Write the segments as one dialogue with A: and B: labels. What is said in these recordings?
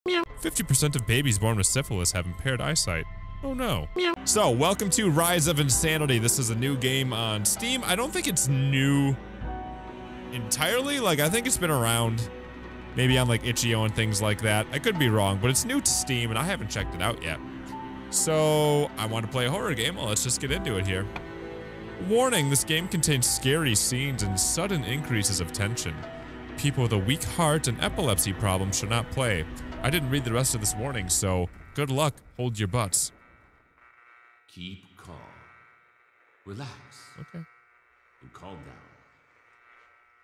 A: 50% of babies born with syphilis have impaired eyesight. Oh no. So, welcome to Rise of Insanity. This is a new game on Steam. I don't think it's new entirely. Like, I think it's been around maybe on like itch.io and things like that. I could be wrong, but it's new to Steam and I haven't checked it out yet. So, I want to play a horror game. Well, let's just get into it here. Warning, this game contains scary scenes and sudden increases of tension. People with a weak heart and epilepsy problems should not play. I didn't read the rest of this warning, so good luck. Hold your butts.
B: Keep calm. Relax.
A: Okay.
B: And calm down.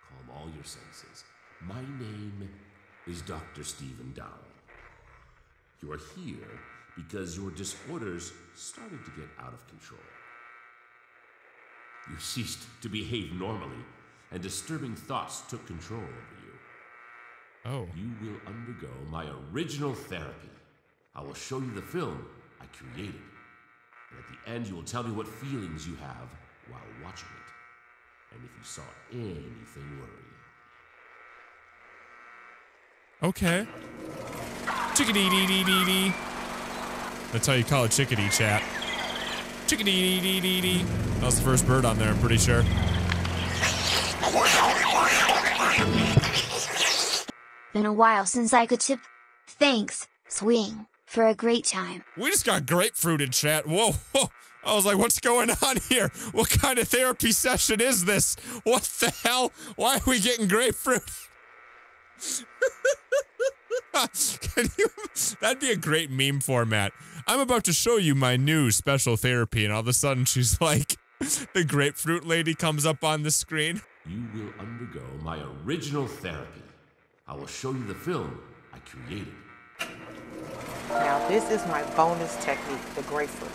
B: Calm all your senses. My name is Dr. Stephen Dowell. You are here because your disorders started to get out of control. You ceased to behave normally, and disturbing thoughts took control over you.
A: Oh.
B: You will undergo my original therapy. I will show you the film I created. And at the end, you will tell me what feelings you have while watching it. And if you saw anything worrying.
A: Okay. Chickadee-dee-dee-dee-dee. That's how you call it chickadee, chat. Chickadee-dee-dee-dee-dee. That was the first bird on there, I'm pretty sure.
C: Been a while since I could tip. Thanks, Swing, for a great time.
A: We just got grapefruit in chat. Whoa, whoa. I was like, what's going on here? What kind of therapy session is this? What the hell? Why are we getting grapefruit? That'd be a great meme format. I'm about to show you my new special therapy, and all of a sudden she's like, the grapefruit lady comes up on the screen.
B: You will undergo my original therapy. I will show you the film I created.
D: Now this is my bonus technique, the grapefruit.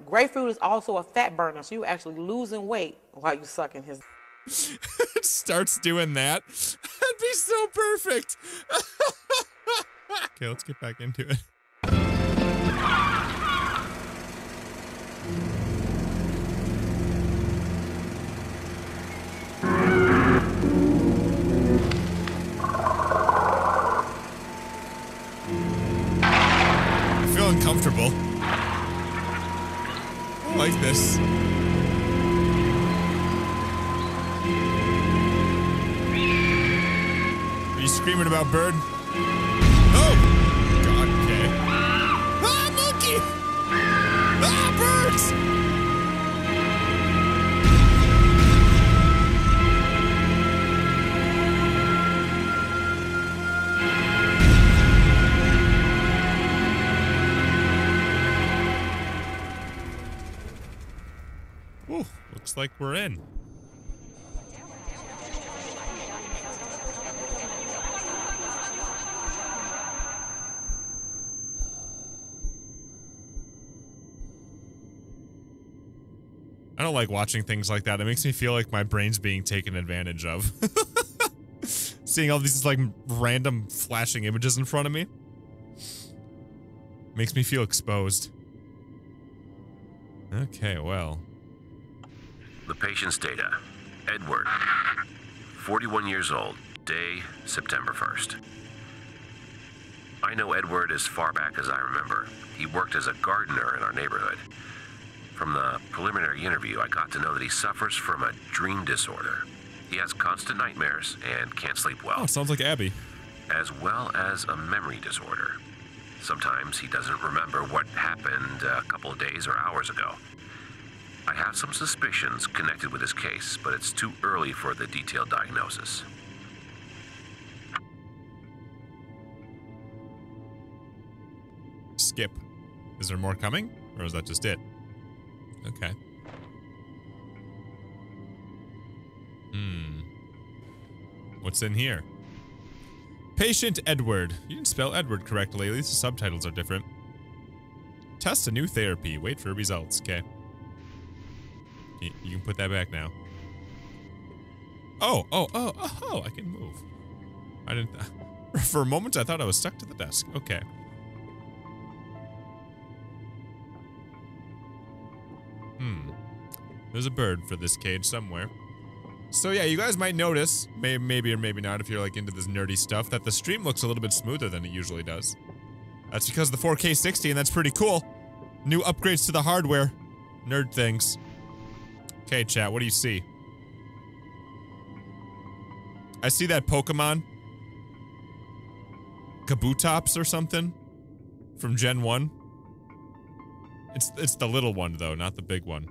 D: Grapefruit is also a fat burner, so you're actually losing weight while you're sucking his.
A: It starts doing that. That'd be so perfect. Okay, let's get back into it. I feel uncomfortable. I like this. Are you screaming about bird? Oh! God, okay. Ah, monkey! Ah, birds! Ooh, looks like we're in. I don't like watching things like that. It makes me feel like my brain's being taken advantage of. Seeing all these like random flashing images in front of me makes me feel exposed. Okay, well.
B: The patient's data. Edward, 41 years old, day September 1st. I know Edward as far back as I remember. He worked as a gardener in our neighborhood. From the preliminary interview, I got to know that he suffers from a dream disorder. He has constant nightmares and can't sleep well.
A: Oh, sounds like Abby.
B: As well as a memory disorder. Sometimes he doesn't remember what happened a couple of days or hours ago. I have some suspicions connected with his case, but it's too early for the detailed diagnosis.
A: Skip. Is there more coming? Or is that just it? Okay. What's in here? Patient Edward. You didn't spell Edward correctly. At least the subtitles are different. Test a new therapy. Wait for results. Okay. You can put that back now. Oh, I can move. I didn't... For a moment, I thought I was stuck to the desk. Okay. There's a bird for this cage somewhere. So yeah, you guys might notice, maybe or maybe not if you're like into this nerdy stuff, that the stream looks a little bit smoother than it usually does. That's because of the 4K 60 and that's pretty cool. New upgrades to the hardware. Nerd things. Okay, chat, what do you see? I see that Pokemon. Kabutops or something. From Gen 1. It's the little one though, not the big one.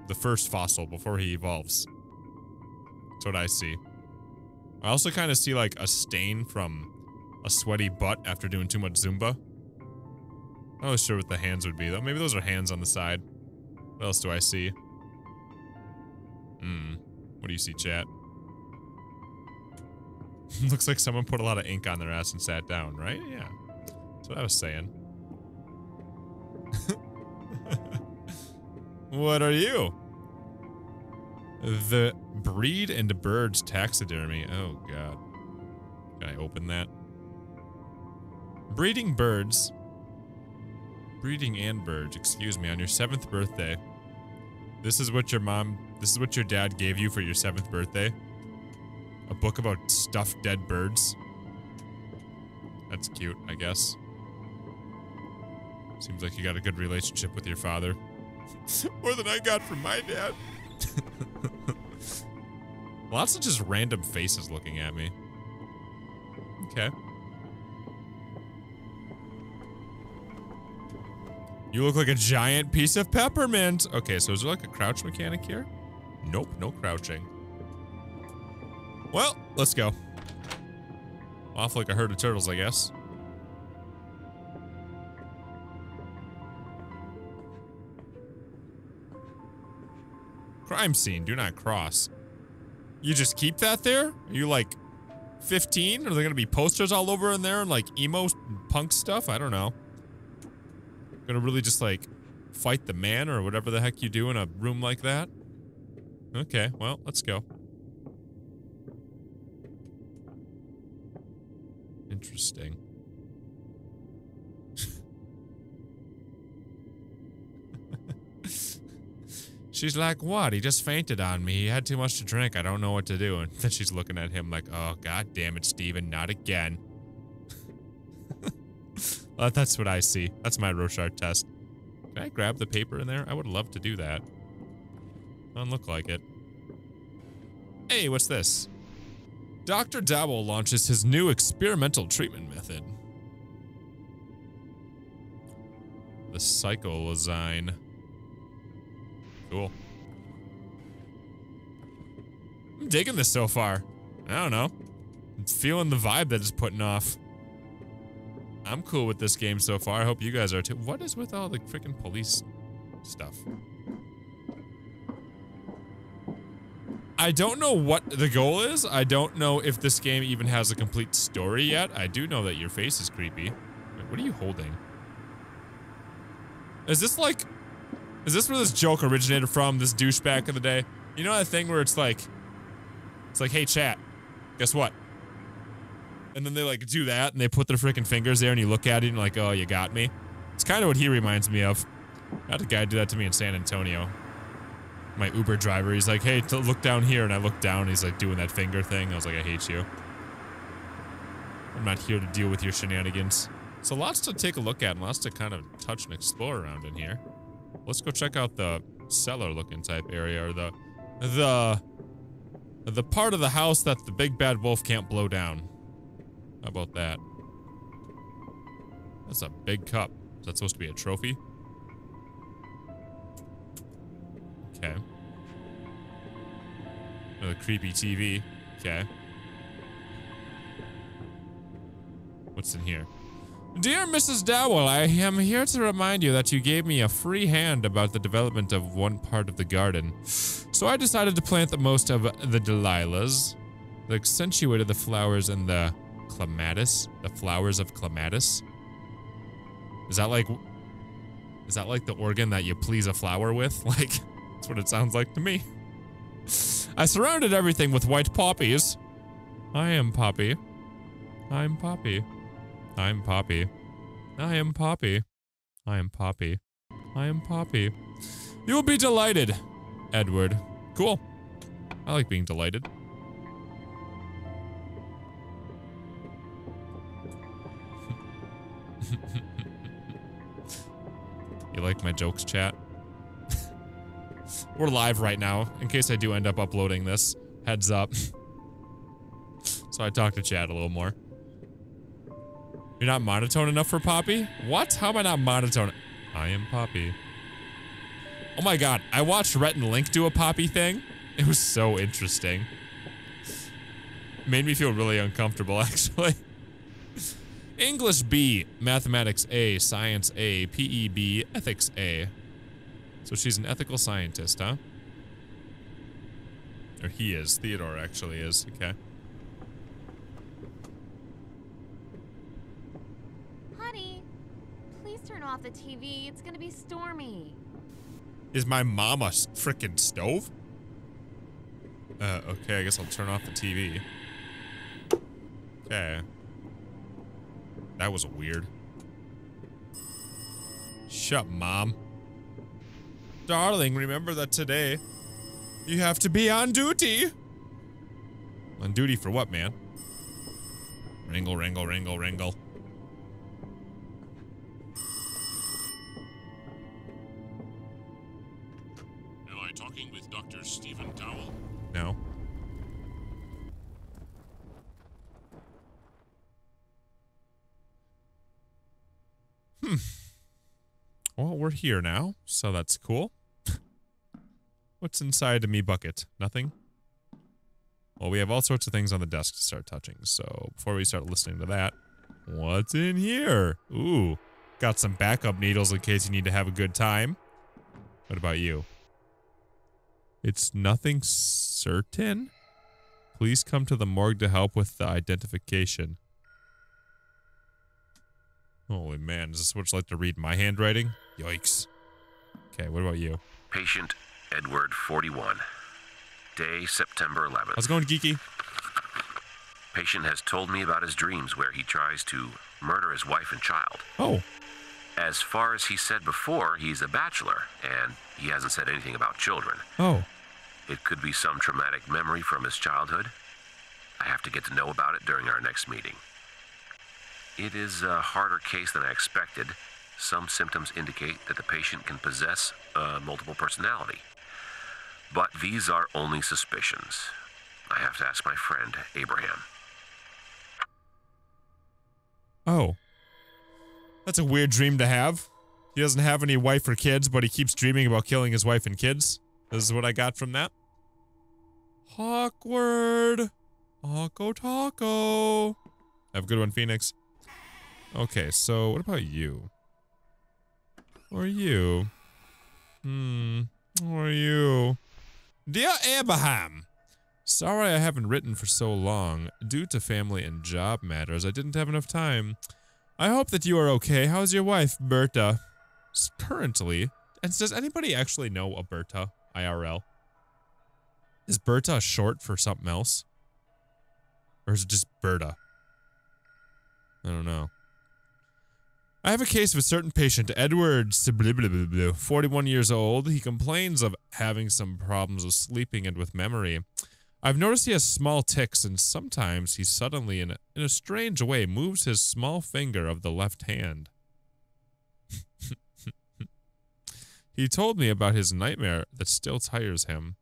A: The first fossil before he evolves. That's what I see. I also kind of see like a stain from a sweaty butt after doing too much Zumba. Not really sure what the hands would be though. Maybe those are hands on the side. What else do I see? What do you see, chat? Looks like someone put a lot of ink on their ass and sat down, right? Yeah. That's what I was saying. What are you? The Breed and Birds taxidermy. Oh god. Can I open that? Breeding birds. Breeding and birds, excuse me, on your 7th birthday. This is what your dad gave you for your 7th birthday? A book about stuffed dead birds? That's cute, I guess. Seems like you got a good relationship with your father. More than I got from my dad. Lots of just random faces looking at me. Okay. You look like a giant piece of peppermint. Okay, so is there like a crouch mechanic here? Nope, no crouching. Well, let's go. Off like a herd of turtles, I guess. Crime scene, do not cross. You just keep that there? Are you like 15? Are there gonna be posters all over in there and like emo punk stuff? I don't know. Gonna really just like fight the man or whatever the heck you do in a room like that? Okay, well, let's go. Interesting. She's like, what? He just fainted on me. He had too much to drink. I don't know what to do. And then she's looking at him like, oh, god damn it, Steven, not again. Well, that's what I see. That's my Rorschach test. Can I grab the paper in there? I would love to do that. Doesn't look like it. Hey, what's this? Dr. Lowell launches his new experimental treatment method. The cyclozine. Cool. I'm digging this so far. I don't know. I'm feeling the vibe that it's putting off. I'm cool with this game so far. I hope you guys are too. What is with all the freaking police stuff? I don't know what the goal is. I don't know if this game even has a complete story yet. I do know that your face is creepy. Wait, what are you holding? Is this like... Is this where this joke originated from, this douche back in the day? You know that thing where it's like, hey chat, guess what? And then they like do that and they put their freaking fingers there and you look at it and you're like, oh, you got me. It's kind of what he reminds me of. I had a guy do that to me in San Antonio. My Uber driver, he's like, hey, look down here. And I look down and he's like doing that finger thing. I was like, I hate you. I'm not here to deal with your shenanigans. So lots to take a look at and lots to kind of touch and explore around in here. Let's go check out the cellar-looking type area, or the part of the house that the big bad wolf can't blow down. How about that? That's a big cup. Is that supposed to be a trophy? Okay. Another creepy TV. Okay. What's in here? Dear Mrs. Lowell, I am here to remind you that you gave me a free hand about the development of one part of the garden. So I decided to plant the most of the Delilahs, that accentuated the flowers and the clematis, the flowers of clematis. Is that like the organ that you please a flower with? Like, that's what it sounds like to me. I surrounded everything with white poppies. I am Poppy. I'm Poppy. I'm Poppy. I am Poppy. I am Poppy. I am Poppy. You'll be delighted, Edward. Cool. I like being delighted. You like my jokes, chat? We're live right now, in case I do end up uploading this. Heads up. So I talk to chat a little more. You're not monotone enough for Poppy? What? How am I not monotone? I am Poppy. Oh my god, I watched Rhett and Link do a Poppy thing. It was so interesting. Made me feel really uncomfortable, actually. English B, Mathematics A, Science A, PE B, Ethics A. So she's an ethical scientist, huh? Or he is. Theodore actually is. Okay.
E: Honey, please turn off the TV. It's gonna be stormy.
A: Is my mom a frickin' stove? Okay, I guess I'll turn off the TV. Okay. That was weird. Shut, Mom. Darling, remember that today you have to be on duty. On duty for what, man? Wrangle, wrangle, wrangle, wrangle.
F: Am I talking with Dr. Stephen Dowell?
A: No. Well, we're here now, so that's cool. What's inside of me bucket? Nothing? Well, we have all sorts of things on the desk to start touching, so before we start listening to that, what's in here? Ooh, got some backup needles in case you need to have a good time. What about you? It's nothing certain? Please come to the morgue to help with the identification. Holy man, is this what it's like to read my handwriting? Yikes. Okay, what about you?
B: Patient Edward, 41. Day, September 11th.
A: How's it going, Geeky?
B: Patient has told me about his dreams where he tries to murder his wife and child.
A: Oh.
B: As far as he said before, he's a bachelor, and he hasn't said anything about children.
A: Oh.
B: It could be some traumatic memory from his childhood. I have to get to know about it during our next meeting. It is a harder case than I expected. Some symptoms indicate that the patient can possess multiple personality. But these are only suspicions. I have to ask my friend, Abraham.
A: Oh. That's a weird dream to have. He doesn't have any wife or kids, but he keeps dreaming about killing his wife and kids. This is what I got from that. Awkward. Taco taco. Have a good one, Phoenix. Okay, so what about you? Or you? Or you? Dear Abraham, sorry I haven't written for so long. Due to family and job matters, I didn't have enough time. I hope that you are okay. How's your wife, Berta? Currently, and does anybody actually know a Berta, IRL? Is Berta short for something else? Or is it just Berta? I don't know. I have a case of a certain patient, Edward, 41 years old. He complains of having some problems with sleeping and with memory. I've noticed he has small tics, and sometimes he suddenly, in a strange way, moves his small finger of the left hand. He told me about his nightmare that still tires him.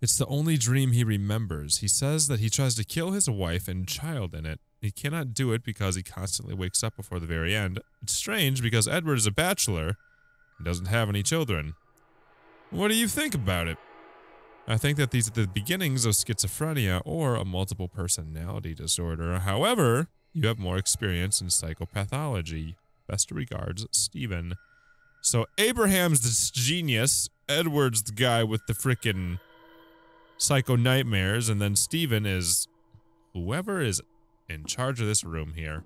A: It's the only dream he remembers. He says that he tries to kill his wife and child in it. He cannot do it because he constantly wakes up before the very end. It's strange because Edward is a bachelor and doesn't have any children. What do you think about it? I think that these are the beginnings of schizophrenia or a multiple personality disorder. However, you have more experience in psychopathology. Best regards, Stephen. So Abraham's the genius, Edward's the guy with the frickin' psycho nightmares, and then Stephen is whoever is in charge of this room here.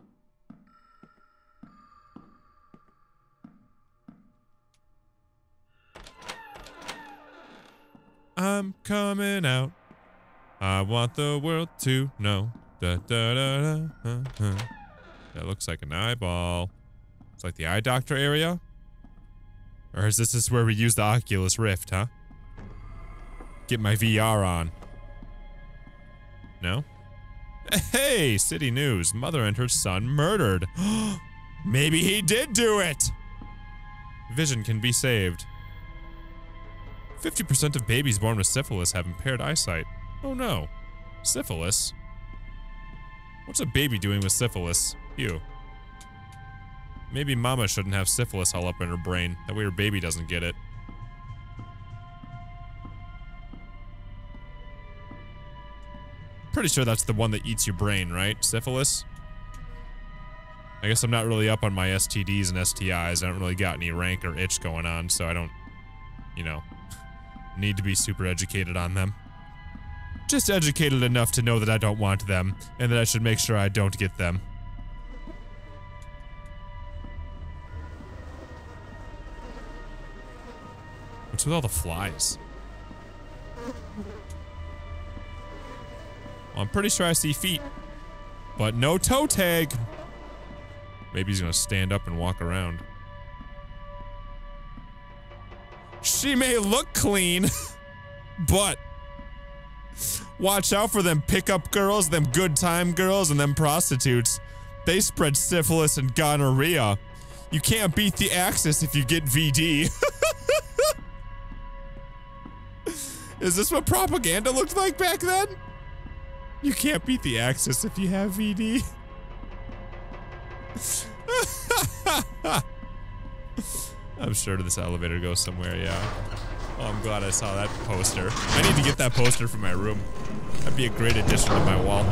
A: I'm coming out. I want the world to know. Da, da, da, da, That looks like an eyeball. It's like the eye doctor area. Or is this where we use the Oculus Rift, huh? get my VR on. No? Hey, city news. Mother and her son murdered. Maybe he did do it. Vision can be saved. 50% of babies born with syphilis have impaired eyesight. Oh no. Syphilis? What's a baby doing with syphilis? Ew. Maybe mama shouldn't have syphilis all up in her brain. That way her baby doesn't get it. Pretty sure that's the one that eats your brain, right? Syphilis? I guess I'm not really up on my STDs and STIs. I don't really got any rank or itch going on, so I don't, you know, need to be super educated on them. Just educated enough to know that I don't want them, and that I should make sure I don't get them. What's with all the flies? Well, I'm pretty sure I see feet, but no toe tag. Maybe he's gonna stand up and walk around. She may look clean, but watch out for them pickup girls, them good time girls, and them prostitutes. They spread syphilis and gonorrhea. You can't beat the Axis if you get VD. Is this what propaganda looked like back then? You can't beat the Axis if you have VD. I'm sure this elevator goes somewhere, yeah. Oh, I'm glad I saw that poster. I need to get that poster for my room. That'd be a great addition to my wall.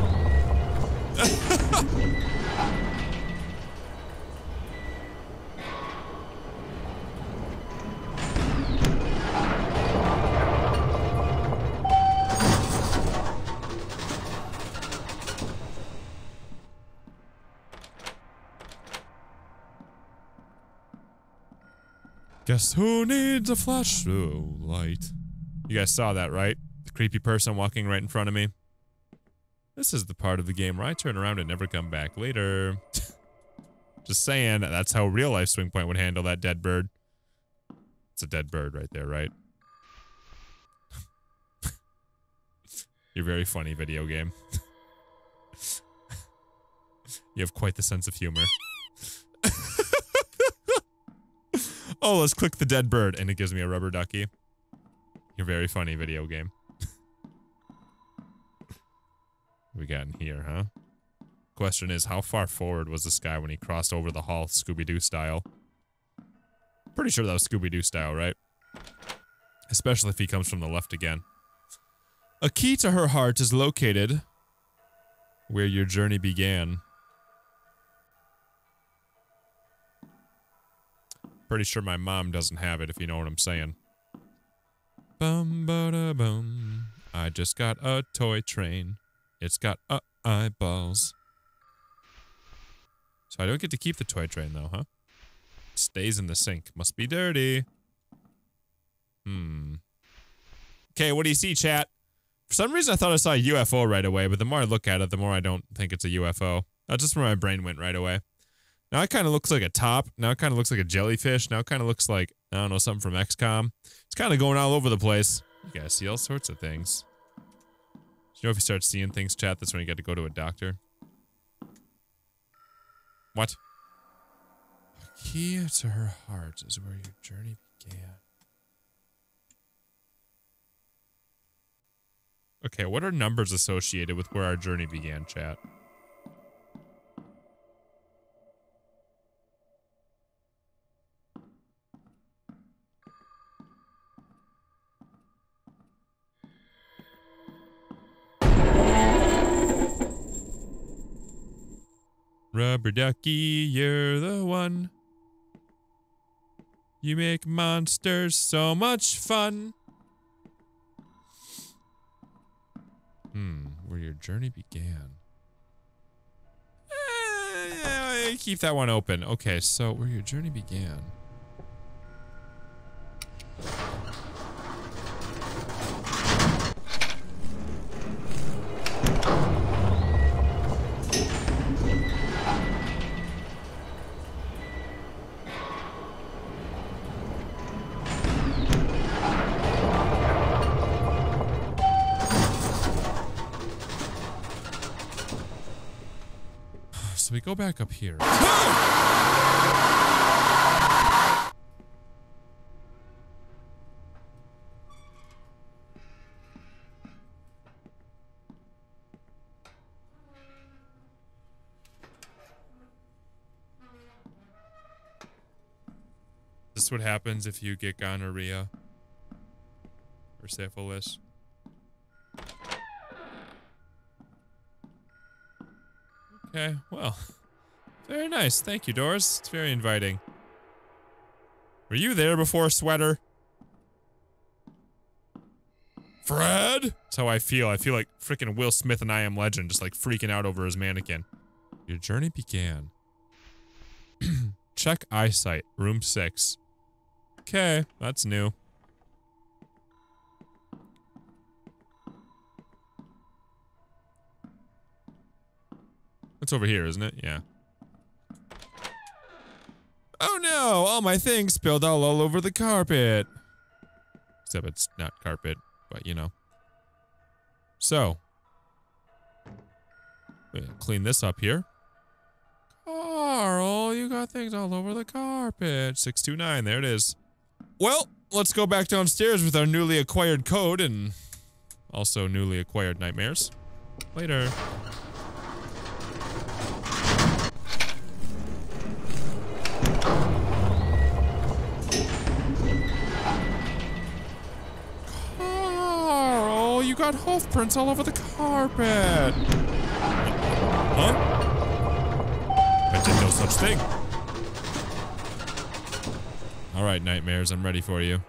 A: Guess who needs a flashlight? You guys saw that, right? The creepy person walking right in front of me. This is the part of the game where I turn around and never come back later. Just saying, that's how real life SwingPoynt would handle that dead bird. It's a dead bird right there, right? You're very funny, video game. You have quite the sense of humor. Oh, let's click the dead bird, and it gives me a rubber ducky. You're very funny, video game. What we got in here, huh? Question is, how far forward was this guy when he crossed over the hall, Scooby-Doo style? Pretty sure that was Scooby-Doo style, right? Especially if he comes from the left again. A key to her heart is located where your journey began. Pretty sure my mom doesn't have it, if you know what I'm saying. Bum ba da bum. I just got a toy train. It's got eyeballs. So I don't get to keep the toy train though, huh? It stays in the sink. Must be dirty. Okay, what do you see, chat? For some reason I thought I saw a UFO right away, but the more I look at it, the more I don't think it's a UFO. That's just where my brain went right away. Now it kind of looks like a top. Now it kind of looks like a jellyfish. Now it kind of looks like, I don't know, something from XCOM. It's kind of going all over the place. You guys see all sorts of things. You know, if you start seeing things, chat, that's when you got to go to a doctor. What? The key to her heart is where your journey began. Okay, what are numbers associated with where our journey began, chat? Rubber ducky, you're the one. You make monsters so much fun. Where your journey began. Keep that one open. Okay, so where your journey began. we go back up here. This is what happens if you get gonorrhea or syphilis. Okay, well, very nice. Thank you, Doris. It's very inviting. Were you there before, Sweater? Fred? That's how I feel. I feel like freaking Will Smith and I Am Legend, just like freaking out over his mannequin. Your journey began. Check eyesight, room 6. Okay, that's new. It's over here, isn't it? Yeah. Oh no! All my things spilled all over the carpet. Except it's not carpet, but you know. So. Clean this up here. Carl, you got things all over the carpet. 629, there it is. Well, let's go back downstairs with our newly acquired code and also newly acquired nightmares. Later. Carl, you got hoof prints all over the carpet. Huh? I did no such thing. Alright, nightmares, I'm ready for you.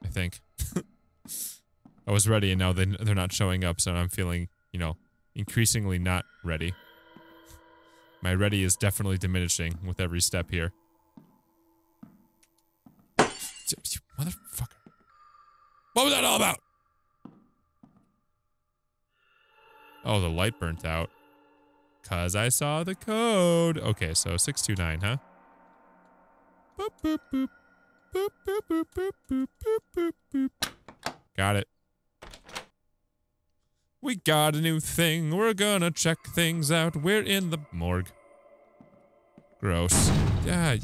A: I think. I was ready and now they're not showing up, so I'm feeling, you know, increasingly not ready. My ready is definitely diminishing with every step here. Motherfucker. What was that all about? Oh, the light burnt out. 'Cause I saw the code. Okay, so 629, huh? Boop, boop, boop. Boop, boop, boop, boop, boop, boop, boop, boop. Got it. We got a new thing. We're gonna check things out. We're in the morgue. Gross. Yeah.